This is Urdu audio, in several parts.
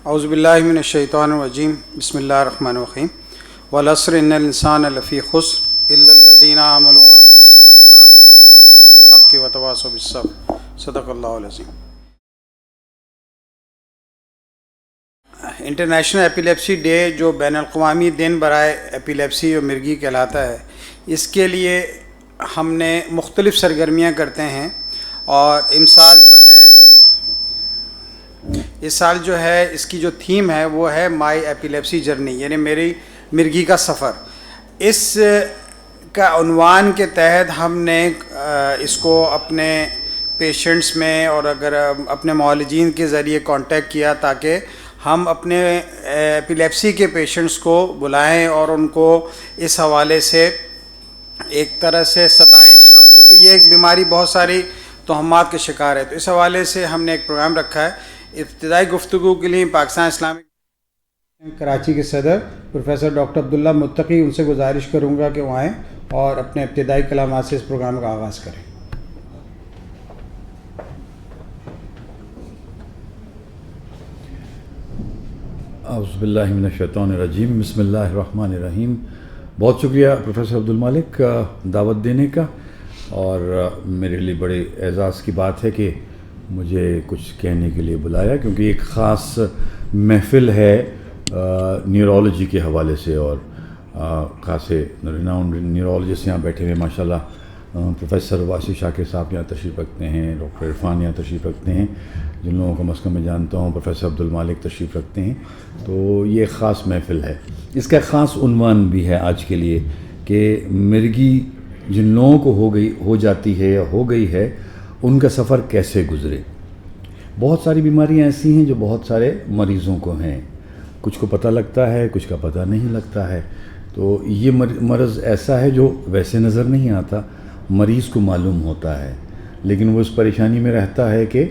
اعوذ باللہ من الشیطان الرجیم بسم اللہ الرحمن الرحیم والعصر ان الانسان لفی خسر الا الذین آمنوا وعملوا الصالحات وتواصوا بالحق وتواصوا بالصبر صدق اللہ العظیم۔ انٹرنیشنل ایپیلیپسی ڈے جو بین الاقوامی دن برائے ایپیلیپسی اور مرگی کہلاتا ہے، اس کے لیے ہم نے مختلف سرگرمیاں کرتے ہیں، اور اس سال جو ہے اس کی جو تھیم ہے وہ ہے مائی ایپیلیپسی جرنی، یعنی میری مرگی کا سفر۔ اس کا عنوان کے تحت ہم نے اس کو اپنے پیشنٹس میں اور اگر اپنے معالجین کے ذریعے کانٹیکٹ کیا تاکہ ہم اپنے ایپیلیپسی کے پیشنٹس کو بلائیں اور ان کو اس حوالے سے ایک طرح سے ستائش، اور کیونکہ یہ ایک بیماری بہت ساری توہمات کے شکار ہے، تو اس حوالے سے ہم نے ایک پروگرام رکھا ہے۔ ابتدائی گفتگو کے لیے پاکستان اسلامک کراچی کے صدر پروفیسر ڈاکٹر عبداللہ متقی، ان سے گزارش کروں گا کہ وہ آئیں اور اپنے ابتدائی کلمات سے اس پروگرام کا آغاز کریں۔ اعوذ باللہ من الشیطان الرجیم، بسم اللہ الرحمن الرحیم۔ بہت شکریہ پروفیسر عبدالمالک دعوت دینے کا، اور میرے لیے بڑے اعزاز کی بات ہے کہ مجھے کچھ کہنے کے لیے بلایا، کیونکہ ایک خاص محفل ہے نیورولوجی کے حوالے سے، اور خاصے ریناؤنڈ نیورولوجسٹ یہاں بیٹھے ہوئے ماشاءاللہ۔ پروفیسر واسی شاکر صاحب یہاں تشریف رکھتے ہیں، ڈاکٹر عرفان یہاں تشریف رکھتے ہیں، جن لوگوں کو کم میں جانتا ہوں پروفیسر عبدالمالک تشریف رکھتے ہیں، تو یہ ایک خاص محفل ہے۔ اس کا خاص عنوان بھی ہے آج کے لیے کہ مرگی جن لوگوں کو ہو جاتی ہے یا ہو گئی ہے، ان کا سفر کیسے گزرے۔ بہت ساری بیماریاں ایسی ہیں جو بہت سارے مریضوں کو ہیں، کچھ کو پتہ لگتا ہے، کچھ کا پتہ نہیں لگتا ہے۔ تو یہ مرض ایسا ہے جو ویسے نظر نہیں آتا، مریض کو معلوم ہوتا ہے، لیکن وہ اس پریشانی میں رہتا ہے کہ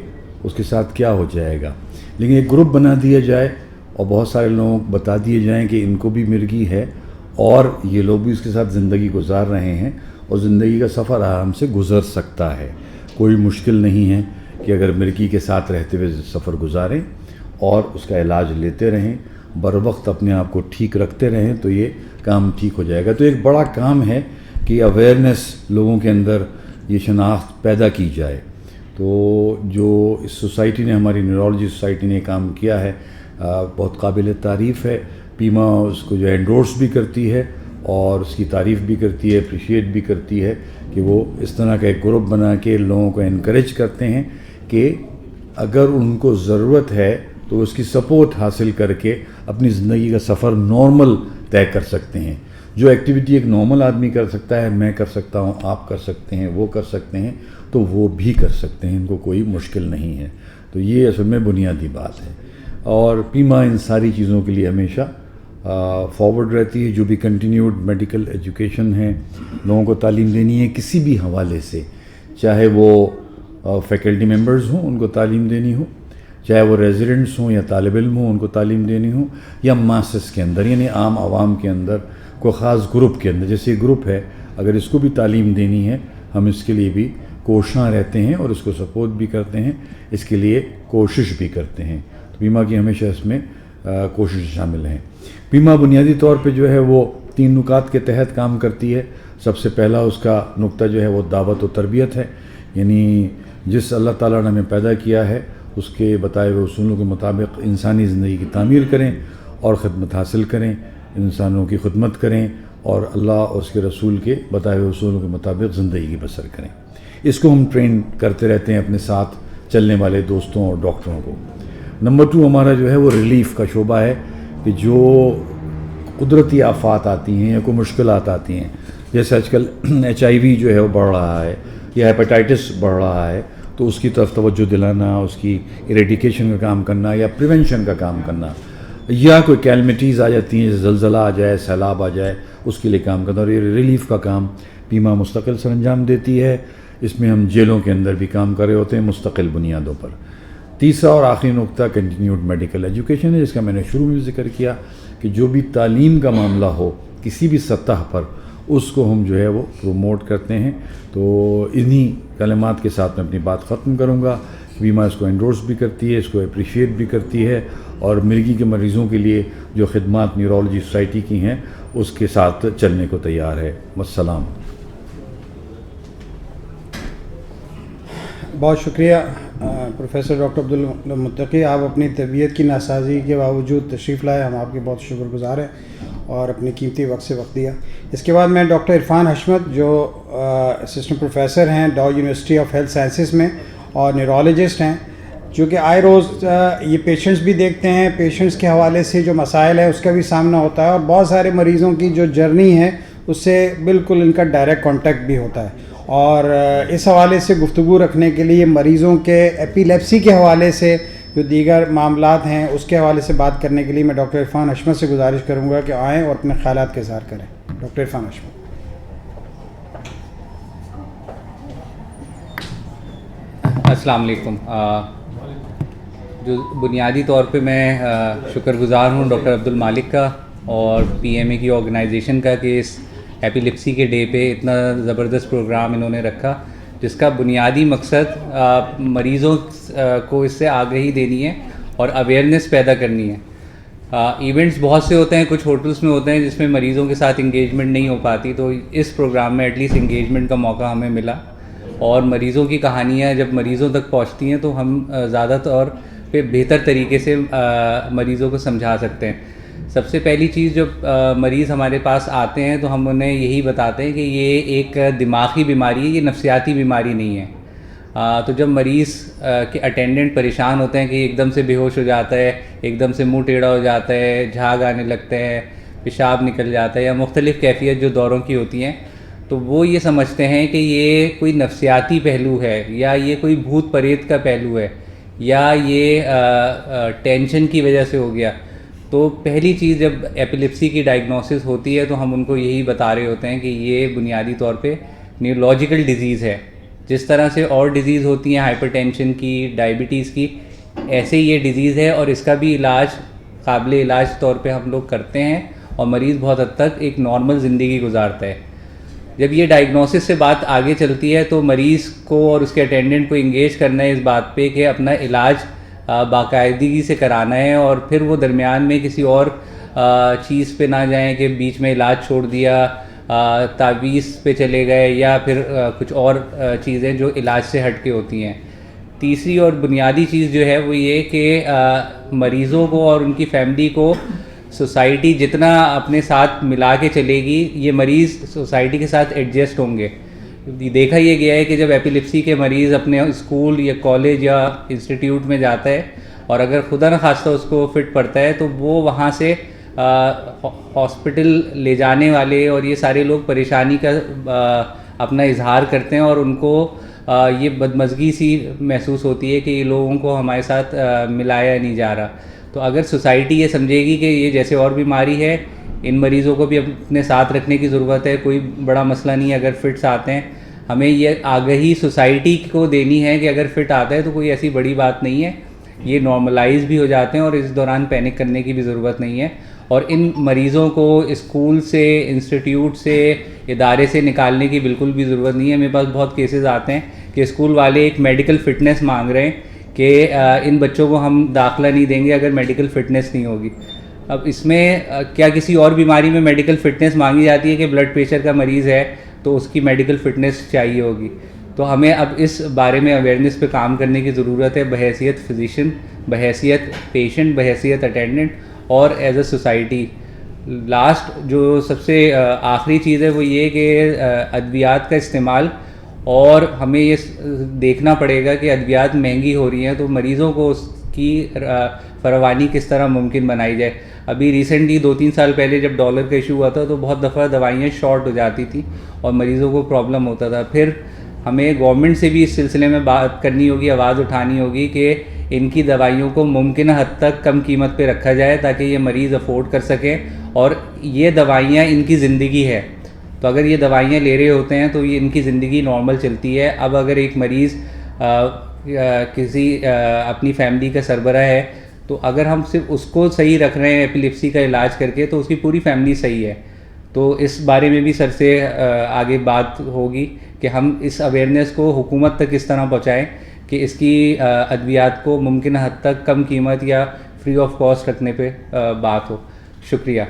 اس کے ساتھ کیا ہو جائے گا۔ لیکن ایک گروپ بنا دیا جائے اور بہت سارے لوگوں کو بتا دیے جائیں کہ ان کو بھی مرگی ہے، اور یہ لوگ بھی اس کے ساتھ زندگی گزار رہے ہیں، اور زندگی کا سفر آرام سے گزر سکتا ہے۔ کوئی مشکل نہیں ہے کہ اگر مرگی کے ساتھ رہتے ہوئے سفر گزاریں اور اس کا علاج لیتے رہیں، بر وقت اپنے آپ کو ٹھیک رکھتے رہیں، تو یہ کام ٹھیک ہو جائے گا۔ تو ایک بڑا کام ہے کہ اویئرنیس لوگوں کے اندر یہ شناخت پیدا کی جائے۔ تو جو اس سوسائٹی نے، ہماری نیورولوجی سوسائٹی نے کام کیا ہے، بہت قابل تعریف ہے۔ پیما اس کو جو انڈورس بھی کرتی ہے اور اس کی تعریف بھی کرتی ہے، اپریشیٹ بھی کرتی ہے کہ وہ اس طرح کا ایک گروپ بنا کے لوگوں کو انکریج کرتے ہیں کہ اگر ان کو ضرورت ہے تو اس کی سپورٹ حاصل کر کے اپنی زندگی کا سفر نارمل طے کر سکتے ہیں۔ جو ایکٹیویٹی ایک نارمل آدمی کر سکتا ہے، میں کر سکتا ہوں، آپ کر سکتے ہیں، وہ کر سکتے ہیں، تو وہ بھی کر سکتے ہیں، ان کو کوئی مشکل نہیں ہے۔ تو یہ اصل میں بنیادی بات ہے، اور پیما ان ساری چیزوں کے لیے ہمیشہ فارورڈ رہتی ہے۔ جو بھی کنٹینیوڈ میڈیکل ایجوکیشن ہے، لوگوں کو تعلیم دینی ہے کسی بھی حوالے سے، چاہے وہ فیکلٹی ممبرز ہوں ان کو تعلیم دینی ہو، چاہے وہ ریزیڈنٹس ہوں یا طالب علم ہوں ان کو تعلیم دینی ہو، یا ماسس کے اندر یعنی عام عوام کے اندر، کوئی خاص گروپ کے اندر، جیسے گروپ ہے اگر اس کو بھی تعلیم دینی ہے، ہم اس کے لیے بھی کوشاں رہتے ہیں اور اس کو سپورٹ بھی کرتے ہیں، اس کے لیے کوشش بھی کرتے ہیں۔ تو پیما کی ہمیشہ اس میں کوشش شامل ہیں۔ پیما بنیادی طور پہ جو ہے وہ 3 نکات کے تحت کام کرتی ہے۔ سب سے پہلا اس کا نقطہ جو ہے وہ دعوت و تربیت ہے، یعنی جس اللہ تعالیٰ نے ہمیں پیدا کیا ہے اس کے بتائے ہوئے اصولوں کے مطابق انسانی زندگی کی تعمیر کریں اور خدمت حاصل کریں، انسانوں کی خدمت کریں، اور اللہ اور اس کے رسول کے بتائے ہوئے اصولوں کے مطابق زندگی بسر کریں۔ اس کو ہم ٹرین کرتے رہتے ہیں اپنے ساتھ چلنے والے دوستوں اور ڈاکٹروں کو۔ نمبر 2 ہمارا جو ہے وہ ریلیف کا شعبہ ہے، کہ جو قدرتی آفات آتی ہیں یا کوئی مشکلات آتی ہیں، جیسے آج کل HIV جو ہے وہ بڑھ رہا ہے، یا ہیپاٹائٹس بڑھ رہا ہے، تو اس کی طرف توجہ دلانا، اس کی ایریڈیکیشن کا کام کرنا یا پریونشن کا کام کرنا، یا کوئی کیلمٹیز آ جاتی ہیں، زلزلہ آ جائے، سیلاب آ جائے، اس کے لیے کام کرنا، اور یہ ریلیف کا کام پیما مستقل سر انجام دیتی ہے۔ اس میں ہم جیلوں کے اندر بھی کام کر رہے ہوتے ہیں مستقل بنیادوں پر۔ تیسرا اور آخری نقطہ کنٹینیوڈ میڈیکل ایجوکیشن ہے، جس کا میں نے شروع میں ذکر کیا کہ جو بھی تعلیم کا معاملہ ہو کسی بھی سطح پر، اس کو ہم جو ہے وہ پروموٹ کرتے ہیں۔ تو انہی کلمات کے ساتھ میں اپنی بات ختم کروں گا بیمہ اس کو انڈورس بھی کرتی ہے, اس کو اپریشیٹ بھی کرتی ہے, اور مرگی کے مریضوں کے لیے جو خدمات نیورولوجی سوسائٹی کی ہیں اس کے ساتھ چلنے کو تیار ہے. والسلام. بہت شکریہ پروفیسر ڈاکٹر عبدالمتقی, آپ اپنی طبیعت کی ناسازی کے باوجود تشریف لائے, ہم آپ کے بہت شکر گزار ہیں اور اپنے قیمتی وقت سے وقت دیا. اس کے بعد میں ڈاکٹر عرفان حشمت جو اسسٹنٹ پروفیسر ہیں ڈاؤ یونیورسٹی آف ہیلتھ سائنسز میں اور نیورولوجسٹ ہیں, جو کہ آئے روز یہ پیشنٹس بھی دیکھتے ہیں, پیشنٹس کے حوالے سے جو مسائل ہے اس کا بھی سامنا ہوتا ہے, اور بہت سارے مریضوں کی جو جرنی ہے اس سے بالکل ان کا ڈائریکٹ کانٹیکٹ بھی ہوتا ہے. اور اس حوالے سے گفتگو رکھنے کے لیے مریضوں کے ایپیلیپسی کے حوالے سے جو دیگر معاملات ہیں اس کے حوالے سے بات کرنے کے لیے میں ڈاکٹر عرفان حشمت سے گزارش کروں گا کہ آئیں اور اپنے خیالات کا اظہار کریں. ڈاکٹر عرفان حشمت. السلام علیکم. جو بنیادی طور پہ میں شکر گزار ہوں ڈاکٹر عبدالمالک کا اور پی ایم اے کی آرگنائزیشن کا کہ اس ایپیلیپسی کے ڈے پہ اتنا زبردست پروگرام انہوں نے رکھا, جس کا بنیادی مقصد مریضوں کو اس سے آگہی دینی ہے اور اویئرنیس پیدا کرنی ہے. ایونٹس بہت سے ہوتے ہیں, کچھ ہوٹلس میں ہوتے ہیں جس میں مریضوں کے ساتھ انگیجمنٹ نہیں ہو پاتی, تو اس پروگرام میں ایٹ لیسٹ انگیجمنٹ کا موقع ہمیں ملا, اور مریضوں کی کہانیاں جب مریضوں تک پہنچتی ہیں تو ہم زیادہ طور پہ بہتر طریقے سے مریضوں کو سمجھا سکتے ہیں. سب سے پہلی چیز جب مریض ہمارے پاس آتے ہیں تو ہم انہیں یہی بتاتے ہیں کہ یہ ایک دماغی بیماری ہے, یہ نفسیاتی بیماری نہیں ہے. تو جب مریض کے اٹینڈنٹ پریشان ہوتے ہیں کہ ایک دم سے بے ہوش ہو جاتا ہے, ایک دم سے منہ ٹیڑھا ہو جاتا ہے, جھاگ آنے لگتے ہیں, پیشاب نکل جاتا ہے, یا مختلف کیفیت جو دوروں کی ہوتی ہیں, تو وہ یہ سمجھتے ہیں کہ یہ کوئی نفسیاتی پہلو ہے, یا یہ کوئی بھوت پریت کا پہلو ہے, یا یہ ٹینشن کی وجہ سے ہو گیا. تو پہلی چیز جب ایپیلیپسی کی ڈائگنوسس ہوتی ہے تو ہم ان کو یہی بتا رہے ہوتے ہیں کہ یہ بنیادی طور پہ نیورولوجیکل ڈیزیز ہے. جس طرح سے اور ڈیزیز ہوتی ہیں ہائپر ٹینشن کی, ڈائبٹیز کی, ایسے یہ ڈیزیز ہے, اور اس کا بھی علاج قابل علاج طور پہ ہم لوگ کرتے ہیں, اور مریض بہت حد تک ایک نارمل زندگی گزارتا ہے. جب یہ ڈائگنوسس سے بات آگے چلتی ہے تو مریض کو اور اس کے اٹینڈنٹ کو انگیج کرنا ہے اس بات پہ کہ اپنا علاج باقاعدگی سے کرانا ہے, اور پھر وہ درمیان میں کسی اور چیز پہ نہ جائیں کہ بیچ میں علاج چھوڑ دیا, تعویذ پہ چلے گئے, یا پھر کچھ اور چیزیں جو علاج سے ہٹ کے ہوتی ہیں. تیسری اور بنیادی چیز جو ہے وہ یہ کہ مریضوں کو اور ان کی فیملی کو سوسائٹی جتنا اپنے ساتھ ملا کے چلے گی, یہ مریض سوسائٹی کے ساتھ ایڈجسٹ ہوں گے. دیکھا یہ گیا ہے کہ جب ایپیلیپسی کے مریض اپنے اسکول یا کالج یا انسٹیٹیوٹ میں جاتا ہے, اور اگر خدا نخواستہ اس کو فٹ پڑتا ہے, تو وہ وہاں سے ہاسپٹل لے جانے والے اور یہ سارے لوگ پریشانی کا اپنا اظہار کرتے ہیں, اور ان کو یہ بدمزگی سی محسوس ہوتی ہے کہ یہ لوگوں کو ہمارے ساتھ ملایا نہیں جا رہا. تو اگر سوسائٹی یہ سمجھے گی کہ یہ جیسے اور بیماری ہے, ان مریضوں کو بھی اپنے ساتھ رکھنے کی ضرورت ہے, کوئی بڑا مسئلہ نہیں ہے اگر فٹس آتے ہیں, ہمیں یہ آگہی سوسائٹی کو دینی ہے کہ اگر فٹ آتا ہے تو کوئی ایسی بڑی بات نہیں ہے, یہ نارملائز بھی ہو جاتے ہیں, اور اس دوران پینک کرنے کی بھی ضرورت نہیں ہے. اور ان مریضوں کو اسکول سے, انسٹیٹیوٹ سے, ادارے سے نکالنے کی بالکل بھی ضرورت نہیں ہے. میرے پاس بہت کیسز آتے ہیں کہ اسکول والے ایک میڈیکل فٹنس مانگ رہے ہیں کہ ان بچوں کو ہم داخلہ نہیں دیں گے اگر میڈیکل فٹنس نہیں ہوگی. اب اس میں کیا کسی اور بیماری میں میڈیکل فٹنس مانگی جاتی ہے کہ بلڈ پریشر کا مریض ہے تو اس کی میڈیکل فٹنس چاہیے ہوگی. تو ہمیں اب اس بارے میں اویئرنیس پہ کام کرنے کی ضرورت ہے, بحیثیت فزیشین, بحیثیت پیشنٹ, بحیثیت اٹینڈنٹ, اور ایز اے سوسائٹی. لاسٹ جو سب سے آخری چیز ہے وہ یہ کہ ادویات کا استعمال, اور ہمیں یہ دیکھنا پڑے گا کہ ادویات مہنگی ہو رہی ہیں تو مریضوں کو اس کی فراوانی کس طرح ممکن بنائی جائے. ابھی ریسنٹلی 2-3 سال پہلے جب ڈالر کا ایشو ہوا تھا تو بہت دفعہ دوائیاں شارٹ ہو جاتی تھیں اور مریضوں کو پرابلم ہوتا تھا. پھر ہمیں گورنمنٹ سے بھی اس سلسلے میں بات کرنی ہوگی, آواز اٹھانی ہوگی کہ ان کی دوائیوں کو ممکنہ حد تک کم قیمت پہ رکھا جائے تاکہ یہ مریض افورڈ کر سکیں, اور یہ دوائیاں ان کی زندگی ہے. تو اگر یہ دوائیاں لے رہے ہوتے ہیں تو یہ ان کی زندگی نارمل چلتی ہے. اب اگر ایک مریض کسی اپنی فیملی کا سربراہ ہے تو اگر ہم صرف اس کو صحیح رکھ رہے ہیں ایپیلیپسی کا علاج کر کے تو اس کی پوری فیملی صحیح ہے. تو اس بارے میں بھی سر سے آگے بات ہوگی کہ ہم اس اویئرنیس کو حکومت تک کس طرح پہنچائیں کہ اس کی ادویات کو ممکنہ حد تک کم قیمت یا فری آف کاسٹ رکھنے پہ بات ہو. شکریہ.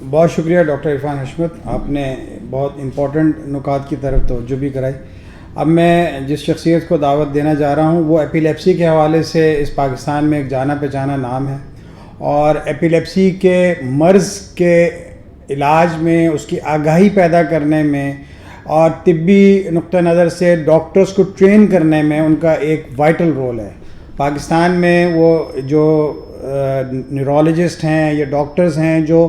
بہت شکریہ ڈاکٹر عرفان حشمت, آپ نے بہت امپورٹنٹ نکات کی طرف توجہ بھی کرائی. اب میں جس شخصیت کو دعوت دینا جا رہا ہوں وہ ایپیلیپسی کے حوالے سے اس پاکستان میں ایک جانا پہچانا نام ہے, اور ایپیلیپسی کے مرض کے علاج میں, اس کی آگاہی پیدا کرنے میں اور طبی نقطہ نظر سے ڈاکٹرز کو ٹرین کرنے میں ان کا ایک وائٹل رول ہے. پاکستان میں وہ جو نیورولوجسٹ ہیں یا ڈاکٹرز ہیں جو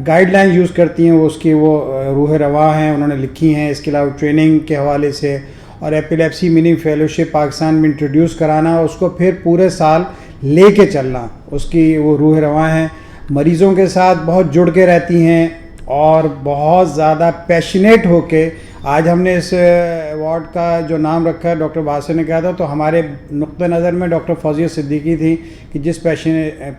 گائیڈ لائن یوز کرتی ہیں, وہ اس کی وہ روح رواں ہیں, انہوں نے لکھی ہیں. اس کے علاوہ ٹریننگ کے حوالے سے اور ایپیلیپسی منی فیلوشپ پاکستان میں انٹروڈیوس کرانا, اس کو پھر پورے سال لے کے چلنا, اس کی وہ روح رواں ہیں. مریضوں کے ساتھ بہت جڑ کے رہتی ہیں اور بہت زیادہ پیشنیٹ ہو کے. آج ہم نے اس ایوارڈ کا جو نام رکھا ہے ڈاکٹر باسر نے کہا تھا, تو ہمارے نقطہ نظر میں ڈاکٹر فوزیہ صدیقی تھی کہ جس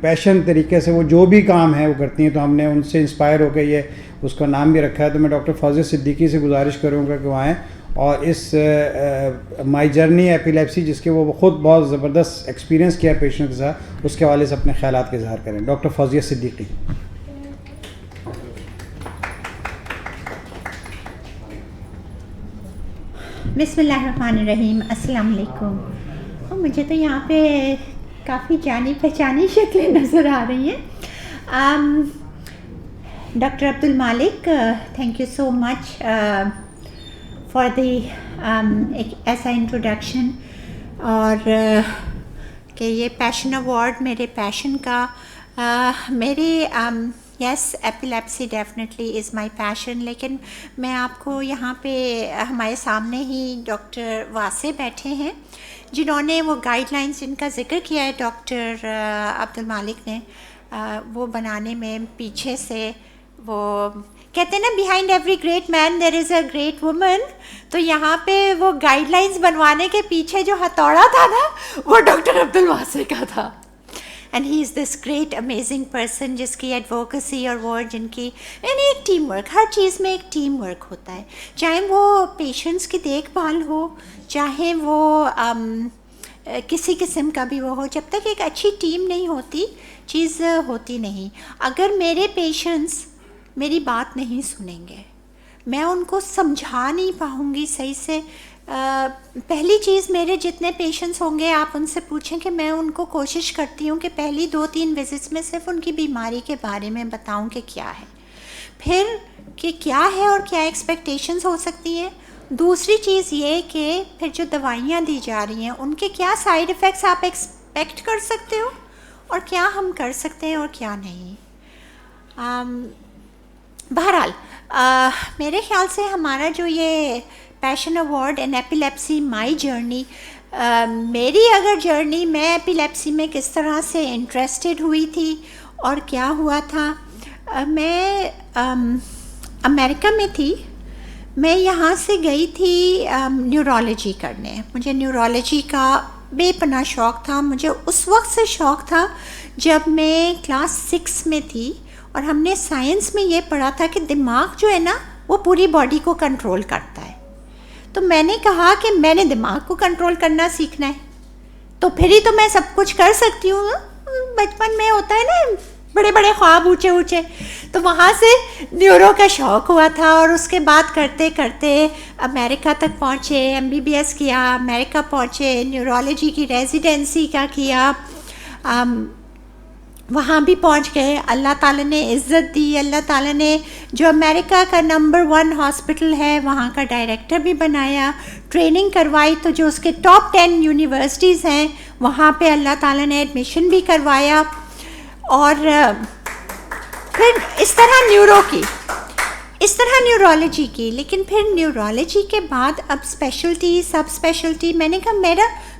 پیشن طریقے سے وہ جو بھی کام ہے وہ کرتی ہیں, تو ہم نے ان سے انسپائر ہو کے یہ اس کا نام بھی رکھا ہے. تو میں ڈاکٹر فوزیہ صدیقی سے گزارش کروں گا کہ وہ آئیں اور اس مائی جرنی ایپیلیپسی, جس کے وہ خود بہت زبردست ایکسپیرینس کیا ہے پیشنٹ کے ساتھ, اس کے حوالے سے اپنے خیالات کا اظہار کریں. ڈاکٹر فوزیہ صدیقی. بسم اللہ الرحمن الرحیم. السلام علیکم. مجھے تو یہاں پہ کافی جانی پہچانی شکلیں نظر آ رہی ہیں. Doctor Abdul Malik, thank you so much for the ایک ایسا انٹروڈکشن, اور کہ یہ پیشن ایوارڈ میرے پیشن کا, میری یس ایپیلیپسی ڈیفینیٹلی از مائی پیشن. لیکن میں آپ کو یہاں پہ ہمارے سامنے ہی ڈاکٹر واسع بیٹھے ہیں جنہوں نے وہ گائیڈ لائنس جن کا ذکر کیا ہے ڈاکٹر عبد المالک نے, وہ بنانے میں پیچھے سے وہ کہتے ہیں نا behind every great man there is a great woman. تو یہاں پہ وہ گائیڈ لائنس بنوانے کے پیچھے جو ہتھوڑا تھا نا وہ ڈاکٹر عبد الواسع کا تھا. And he is this great amazing person جس کی ایڈوکیسی اور وہ جن کی یعنی ایک ٹیم ورک, ہر چیز میں ایک ٹیم ورک ہوتا ہے, چاہے وہ پیشنٹس کی دیکھ بھال ہو, چاہے وہ کسی قسم کا بھی وہ ہو. جب تک ایک اچھی ٹیم نہیں ہوتی چیز ہوتی نہیں. اگر میرے پیشنٹس میری بات نہیں سنیں گے, میں ان کو سمجھا نہیں پاؤں گی صحیح سے. پہلی چیز, میرے جتنے پیشنٹس ہوں گے آپ ان سے پوچھیں کہ میں ان کو کوشش کرتی ہوں کہ پہلی 2-3 وزٹس میں صرف ان کی بیماری کے بارے میں بتاؤں کہ کیا ہے, پھر کہ کیا ہے اور کیا ایکسپیکٹیشنز ہو سکتی ہیں. دوسری چیز یہ کہ پھر جو دوائیاں دی جا رہی ہیں ان کے کیا سائیڈ ایفیکٹس آپ ایکسپیکٹ کر سکتے ہو اور کیا ہم کر سکتے ہیں اور کیا نہیں. بہرحال میرے خیال سے ہمارا جو یہ passion award in epilepsy my journey, میری اگر جرنی, میں ایپیلیپسی میں کس طرح سے انٹرسٹڈ ہوئی تھی اور کیا ہوا تھا. میں امریکہ میں تھی, میں یہاں سے گئی تھی نیورولوجی کرنے. مجھے نیورولوجی کا بے پناہ شوق تھا. مجھے اس وقت سے شوق تھا جب میں کلاس 6 میں تھی, اور ہم نے سائنس میں یہ پڑھا تھا کہ دماغ جو ہے نا وہ پوری باڈی کو کنٹرول کرتا ہے. تو میں نے کہا کہ میں نے دماغ کو کنٹرول کرنا سیکھنا ہے, تو پھر ہی تو میں سب کچھ کر سکتی ہوں. بچپن میں ہوتا ہے نا بڑے بڑے خواب اونچے اونچے, تو وہاں سے نیورو کا شوق ہوا تھا. اور اس کے بعد کرتے کرتے امریکہ تک پہنچے, MBBS کیا, امریکہ پہنچے, نیورولوجی کی ریزیڈنسی کا کیا, وہاں بھی پہنچ گئے. اللہ تعالیٰ نے عزت دی, اللہ تعالیٰ نے جو امریکہ کا نمبر 1 ہاسپٹل ہے وہاں کا ڈائریکٹر بھی بنایا, ٹریننگ کروائی. تو جو اس کے ٹاپ 10 یونیورسٹیز ہیں وہاں پہ اللہ تعالیٰ نے ایڈمیشن بھی کروایا. اور پھر اس طرح نیورولوجی کی. لیکن پھر نیورولوجی کے بعد اب اسپیشلٹی, سب اسپیشلٹی. میں نے کہا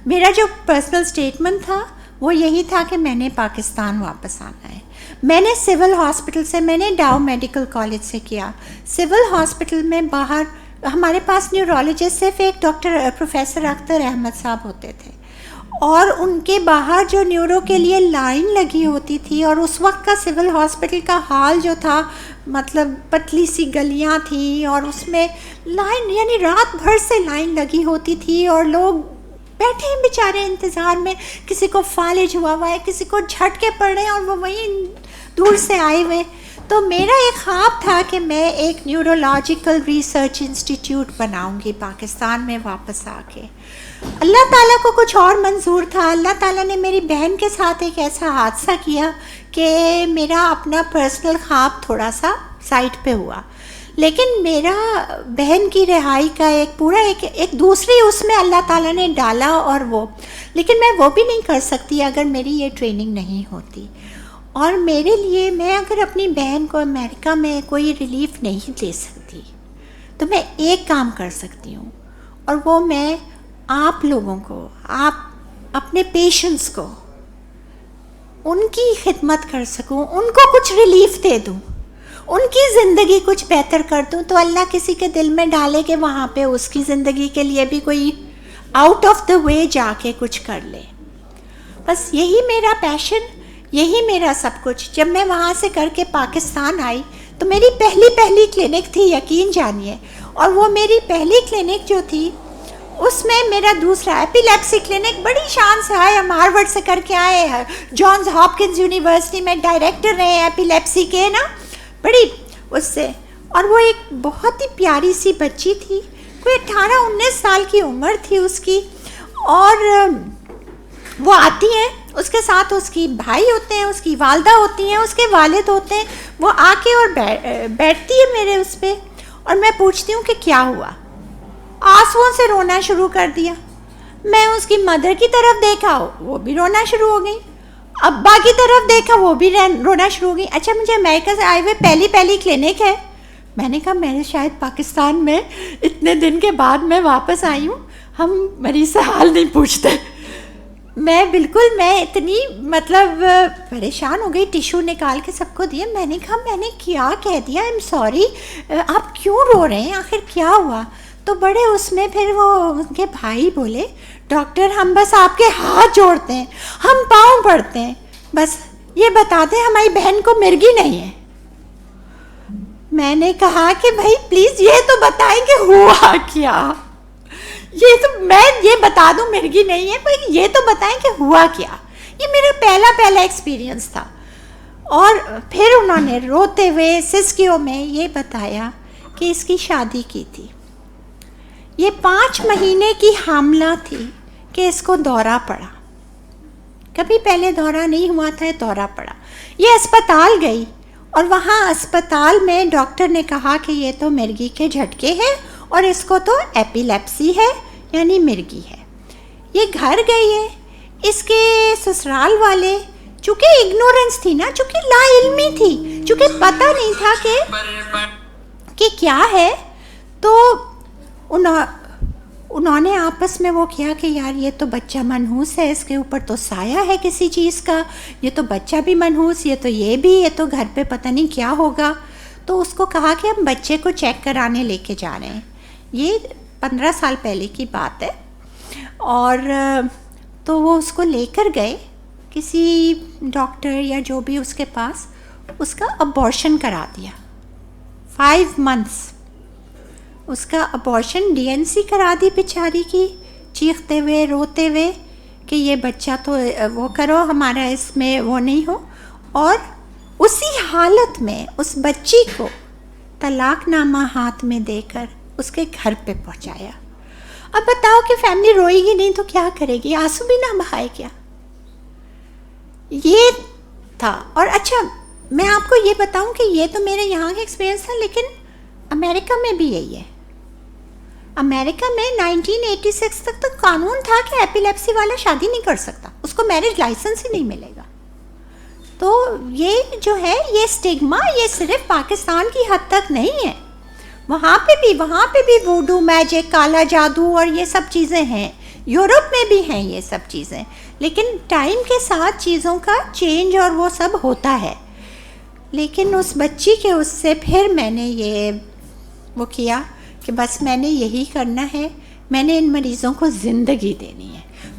میرا جو پرسنل اسٹیٹمنٹ تھا وہ یہی تھا کہ میں نے پاکستان واپس آنا ہے. میں نے سول ہاسپٹل سے, میں نے ڈاؤ میڈیکل کالج سے کیا. سول ہاسپٹل میں باہر ہمارے پاس نیورولوجسٹ صرف ایک ڈاکٹر پروفیسر اختر احمد صاحب ہوتے تھے, اور ان کے باہر جو نیورو کے لیے لائن لگی ہوتی تھی، اور اس وقت کا سول ہاسپٹل کا حال جو تھا، مطلب پتلی سی گلیاں تھیں اور اس میں لائن، یعنی رات بھر سے لائن لگی ہوتی تھی اور لوگ بیٹھے ہیں بیچارے انتظار میں، کسی کو فالج ہوا ہے، کسی کو جھٹکے پڑ رہے ہیں اور وہ وہیں دور سے آئے ہوئے. تو میرا ایک خواب تھا کہ میں ایک نیورولوجیکل ریسرچ انسٹیٹیوٹ بناؤں گی پاکستان میں واپس آ کے. اللہ تعالیٰ کو کچھ اور منظور تھا. اللہ تعالیٰ نے میری بہن کے ساتھ ایک ایسا حادثہ کیا کہ میرا اپنا پرسنل خواب تھوڑا سا سائٹ پہ ہوا. لیکن میرا بہن کی رہائی کا ایک پورا ایک دوسری اس میں اللہ تعالیٰ نے ڈالا، اور وہ لیکن میں وہ بھی نہیں کر سکتی اگر میری یہ ٹریننگ نہیں ہوتی. اور میرے لیے، میں اگر اپنی بہن کو امریکہ میں کوئی ریلیف نہیں دے سکتی تو میں ایک کام کر سکتی ہوں، اور وہ میں آپ لوگوں کو، آپ اپنے پیشنٹس کو ان کی خدمت کر سکوں، ان کو کچھ ریلیف دے دوں، ان کی زندگی کچھ بہتر کر دوں. تو اللہ کسی کے دل میں ڈالے کہ وہاں پہ اس کی زندگی کے لیے بھی کوئی آؤٹ آف دا وے جا کے کچھ کر لے. بس یہی میرا پیشن، یہی میرا سب کچھ. جب میں وہاں سے کر کے پاکستان آئی تو میری پہلی کلینک تھی، یقین جانیے. اور وہ میری پہلی کلینک جو تھی اس میں میرا دوسرا ایپیلیپسی کلینک بڑی شان سے آئے. ہم ہارورڈ سے کر کے آئے ہیں، جانز ہاپکنز یونیورسٹی میں ڈائریکٹر رہے ایپیلیپسی کے نا، بڑی اس سے. اور وہ ایک بہت ہی پیاری سی بچی تھی، کوئی 18-19 سال کی عمر تھی اس کی. اور وہ آتی ہیں، اس کے ساتھ اس کی بھائی ہوتے ہیں، اس کی والدہ ہوتی ہیں، اس کے والد ہوتے ہیں. وہ آ کے اور بیٹھتی ہے میرے اس پہ، اور میں پوچھتی ہوں کہ کیا ہوا. آنسوؤں سے رونا شروع کر دیا. میں اس کی مدر کی طرف دیکھا، وہ بھی رونا شروع ہو گئی. ابا کی طرف دیکھا، وہ بھی رونا شروع ہو گئی. اچھا، مجھے امریکہ سے آئے ہوئے پہلی کلینک ہے. میں نے کہا میں شاید پاکستان میں اتنے دن کے بعد میں واپس آئی ہوں، ہم مریض سے حال نہیں پوچھتے. میں اتنی مطلب پریشان ہو گئی. ٹیشو نکال کے سب کو دیا. میں نے کہا میں نے کیا کہہ دیا، آئی ایم سوری، آپ کیوں رو رہے ہیں، آخر کیا ہوا. تو بڑے اس میں پھر وہ ان کے بھائی بولے، ڈاکٹر ہم بس آپ کے ہاتھ جوڑتے ہیں، ہم پاؤں پڑتے ہیں، بس یہ بتا دیں ہماری بہن کو مرگی نہیں ہے. میں نے کہا کہ بھائی پلیز یہ تو بتائیں کہ ہوا کیا. یہ تو میں یہ بتا دوں مرگی نہیں ہے، پر یہ تو بتائیں کہ ہوا کیا. یہ میرا پہلا ایکسپیرینس تھا. اور پھر انہوں نے روتے ہوئے سسکیو میں یہ بتایا کہ اس کی شادی کی تھی، یہ 5 مہینے کی حاملہ تھی کہ اس کو دورہ پڑا. کبھی پہلے دورہ نہیں ہوا تھا، دورہ پڑا. یہ اسپتال گئی اور وہاں اسپتال میں ڈاکٹر نے کہا کہ یہ تو مرگی کے جھٹکے ہیں اور اس کو تو ایپیلیپسی ہے، یعنی مرگی ہے. یہ گھر گئی ہے. اس کے سسرال والے، چونکہ اگنورنس تھی نا، چونکہ لا علمی تھی، چونکہ پتہ نہیں تھا کہ کیا ہے، تو انہوں نے آپس میں وہ کیا کہ یار یہ تو بچہ منحوس ہے، اس کے اوپر تو سایہ ہے کسی چیز کا، یہ تو بچہ بھی منحوس، یہ تو گھر پہ پتہ نہیں کیا ہوگا. تو اس کو کہا کہ ہم بچے کو چیک کرانے لے کے جا رہے ہیں. یہ 15 سال پہلے کی بات ہے. اور تو وہ اس کو لے کر گئے کسی ڈاکٹر یا جو بھی اس کے پاس، اس کا ابورشن کرا دیا. 5 months اس کا ابورشن، DNC کرا دی بیچاری کی، چیختے ہوئے روتے ہوئے کہ یہ بچہ تو وہ کرو، ہمارا اس میں وہ نہیں ہو. اور اسی حالت میں اس بچی کو طلاق نامہ ہاتھ میں دے کر اس کے گھر پہ پہنچایا. اب بتاؤ کہ فیملی روئے گی نہیں تو کیا کرے گی، آنسو بھی نہ بہائے کیا. یہ تھا. اور اچھا میں آپ کو یہ بتاؤں کہ یہ تو میرے یہاں کا ایکسپیرینس تھا، لیکن امریکہ میں بھی یہی ہے. امریکہ میں 1986 تک تو قانون تھا کہ ایپیلیپسی والا شادی نہیں کر سکتا، اس کو میرج لائسنس ہی نہیں ملے گا. تو یہ جو ہے یہ اسٹگما، یہ صرف پاکستان کی حد تک نہیں ہے، وہاں پہ بھی ووڈو، میجک، کالا جادو اور یہ سب چیزیں ہیں. یورپ میں بھی ہیں یہ سب چیزیں، لیکن ٹائم کے ساتھ چیزوں کا چینج اور وہ سب ہوتا ہے. لیکن اس بچی کے اس سے پھر میں نے یہ وہ کیا کہ بس میں نے یہی کرنا ہے، میں نے ان مریضوں کو زندگی دینی ہے.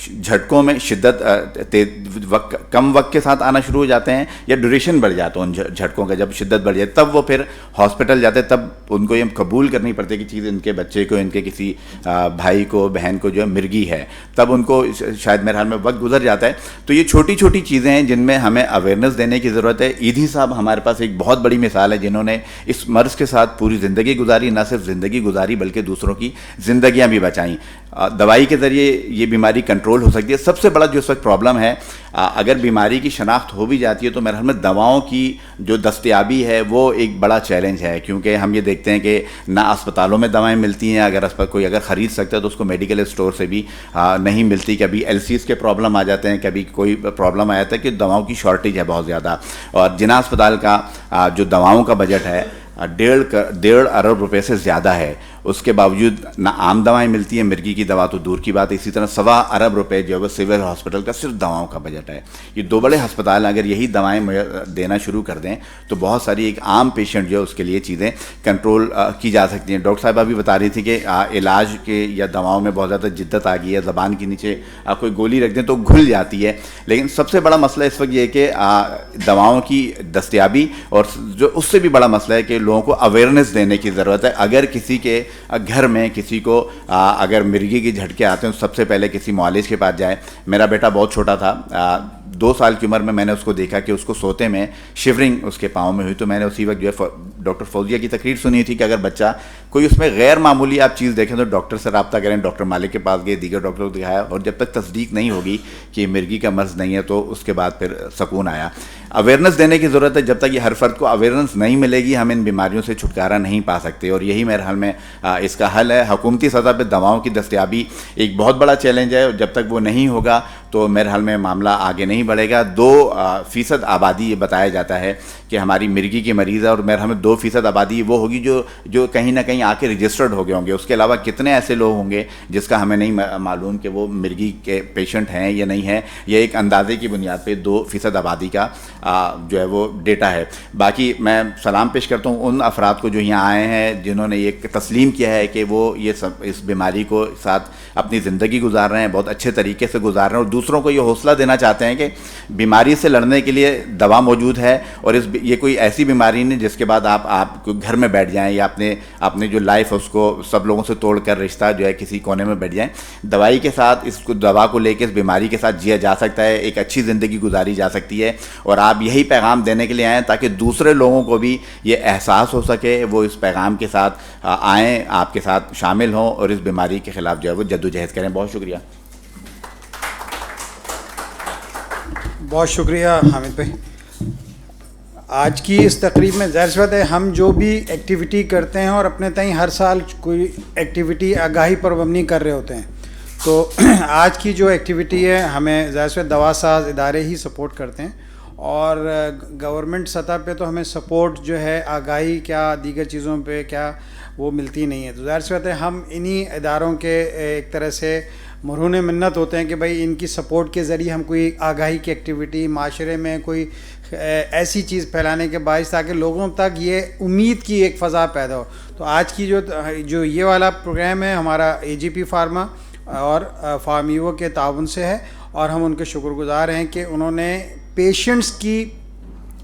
جھٹکوں میں شدت کم وقت کے ساتھ آنا شروع ہو جاتے ہیں یا ڈیوریشن بڑھ جاتا ہے ان جھٹکوں کا؟ جب شدت بڑھ جائے تب وہ پھر ہاسپٹل جاتے ہیں، تب ان کو یہ قبول کرنی پڑتی ہے کہ چیز ان کے بچے کو، ان کے کسی بھائی کو، بہن کو جو ہے مرگی ہے، تب ان کو شاید میرے حال میں وقت گزر جاتا ہے. تو یہ چھوٹی چھوٹی چیزیں ہیں جن میں ہمیں اویئرنیس دینے کی ضرورت ہے. ایدھی صاحب ہمارے پاس ایک بہت بڑی مثال ہے جنہوں نے اس مرض کے ساتھ پوری زندگی گزاری، نہ صرف زندگی گزاری بلکہ دوسروں کی زندگیاں بھی بچائیں. دوائی کے ذریعے یہ بیماری کنٹرول ہو سکتی ہے. سب سے بڑا جو اس وقت پرابلم ہے، اگر بیماری کی شناخت ہو بھی جاتی ہے تو میرے خیال میں دواؤں کی جو دستیابی ہے وہ ایک بڑا چیلنج ہے، کیونکہ ہم یہ دیکھتے ہیں کہ نہ اسپتالوں میں دوائیں ملتی ہیں، اگر کوئی اگر خرید سکتا ہے تو اس کو میڈیکل اسٹور سے بھی نہیں ملتی. کبھی ایل سیز کے پرابلم آ جاتے ہیں، کبھی کوئی پرابلم آ جاتا ہے کہ دواؤں کی شارٹیج ہے بہت زیادہ. اور جناح اسپتال کا جو دواؤں کا بجٹ ہے 1.5 ارب روپے سے زیادہ ہے، اس کے باوجود نہ عام دوائیں ملتی ہیں، مرگی کی دوا تو دور کی بات ہے. اسی طرح 1.25 ارب روپے جو ہے سول ہاسپٹل کا صرف دواؤں کا بجٹ ہے. یہ 2 بڑے ہسپتال اگر یہی دوائیں دینا شروع کر دیں تو بہت ساری ایک عام پیشنٹ جو ہے اس کے لیے چیزیں کنٹرول کی جا سکتی ہیں. ڈاکٹر صاحبہ بھی بتا رہی تھی کہ علاج کے یا دواؤں میں بہت زیادہ جدت آ گئی ہے، زبان کے نیچے آپ کوئی گولی رکھ دیں تو گھل جاتی ہے. لیکن سب سے بڑا مسئلہ اس وقت یہ ہے کہ دواؤں کی دستیابی، اور جو اس سے بھی بڑا مسئلہ ہے کہ لوگوں کو اویئرنیس دینے کی ضرورت ہے. اگر کسی کے گھر میں کسی کو اگر مرگی کے جھٹکے آتے ہیں تو سب سے پہلے کسی معالج کے پاس جائیں. میرا بیٹا بہت چھوٹا تھا، 2 سال کی عمر میں نے اس کو دیکھا کہ اس کو سوتے میں شیورنگ اس کے پاؤں میں ہوئی. تو میں نے اسی وقت جو ہے ڈاکٹر فوزیہ کی تقریر سنی تھی کہ اگر بچہ کوئی اس میں غیر معمولی آپ چیز دیکھیں تو ڈاکٹر سے رابطہ کریں. ڈاکٹر مالک کے پاس گئے، دیگر ڈاکٹر کو دکھایا، اور جب تک تصدیق نہیں ہوگی کہ یہ مرگی کا مرض نہیں ہے تو اس کے بعد پھر سکون آیا. اویئرنیس دینے کی ضرورت ہے. جب تک یہ ہر فرد کو اویئرنیس نہیں ملے گی ہم ان بیماریوں سے چھٹکارا نہیں پا سکتے. اور یہی میرے حال میں اس کا حل ہے. حکومتی سطح پہ دواؤں کی دستیابی ایک بہت بڑا چیلنج ہے، اور جب تک وہ نہیں ہوگا تو میرے حال میں معاملہ آگے نہیں بڑھے گا. 2% آبادی یہ بتایا جاتا ہے کہ ہماری مرگی کے مریض ہے، اور میرے حال میں 2% آبادی وہ ہوگی جو کہیں نہ کہیں آ کے رجسٹرڈ ہو گئے ہوں گے. اس کے علاوہ کتنے ایسے لوگ ہوں گے جس کا ہمیں نہیں معلوم کہ وہ مرگی کے پیشنٹ ہیں یا نہیں ہیں. یہ ایک اندازے کی بنیاد پہ 2% آبادی کا جو ہے وہ ڈیٹا ہے. باقی میں سلام پیش کرتا ہوں ان افراد کو جو یہاں آئے ہیں جنہوں نے یہ تسلیم کیا ہے کہ وہ اس بیماری کو ساتھ اپنی زندگی گزار رہے ہیں، بہت اچھے طریقے سے گزار رہے ہیں، اور دوسروں کو یہ حوصلہ دینا چاہتے ہیں کہ بیماری سے لڑنے کے لیے دوا موجود ہے. اور یہ کوئی ایسی بیماری نہیں جس کے بعد آپ گھر میں بیٹھ جائیں یا اپنے جو لائف ہے اس کو سب لوگوں سے توڑ کر رشتہ جو ہے کسی کونے میں بیٹھ جائیں. دوائی کے ساتھ دوا کو لے کے اس بیماری کے ساتھ جیا جا سکتا ہے، ایک اچھی زندگی گزاری جا سکتی ہے. اور آپ یہی پیغام دینے کے لیے آئیں تاکہ دوسرے لوگوں کو بھی یہ احساس ہو سکے، وہ اس پیغام کے ساتھ آئیں، آپ کے ساتھ شامل ہوں اور اس بیماری کے خلاف جو ہے وہ جدوجہد کریں. بہت شکریہ. بہت شکریہ حامد بھائی. آج کی اس تقریب میں ظاہر سی بات ہے ہم جو بھی ایکٹیویٹی کرتے ہیں اور اپنے تئیں ہر سال کوئی ایکٹیویٹی آگاہی پر مبنی کر رہے ہوتے ہیں، تو آج کی جو ایکٹیویٹی ہے ہمیں ظاہر سی بات دوا ساز ادارے ہی سپورٹ کرتے ہیں، اور گورنمنٹ سطح پہ تو ہمیں سپورٹ جو ہے آگاہی کیا دیگر چیزوں پہ کیا وہ ملتی نہیں ہے. تو ظاہر سی بات ہے ہم انہی اداروں کے ایک طرح سے مرہون منت ہوتے ہیں کہ بھائی ان کی سپورٹ کے ذریعے ہم کوئی آگاہی کی ایکٹیویٹی معاشرے میں کوئی ایسی چیز پھیلانے کے باعث تاکہ لوگوں تک یہ امید کی ایک فضا پیدا ہو. تو آج کی جو یہ والا پروگرام ہے ہمارا اے جی پی فارما اور فارمیو کے تعاون سے ہے، اور ہم ان کے شکر گزار ہیں کہ انہوں نے پیشنٹس کی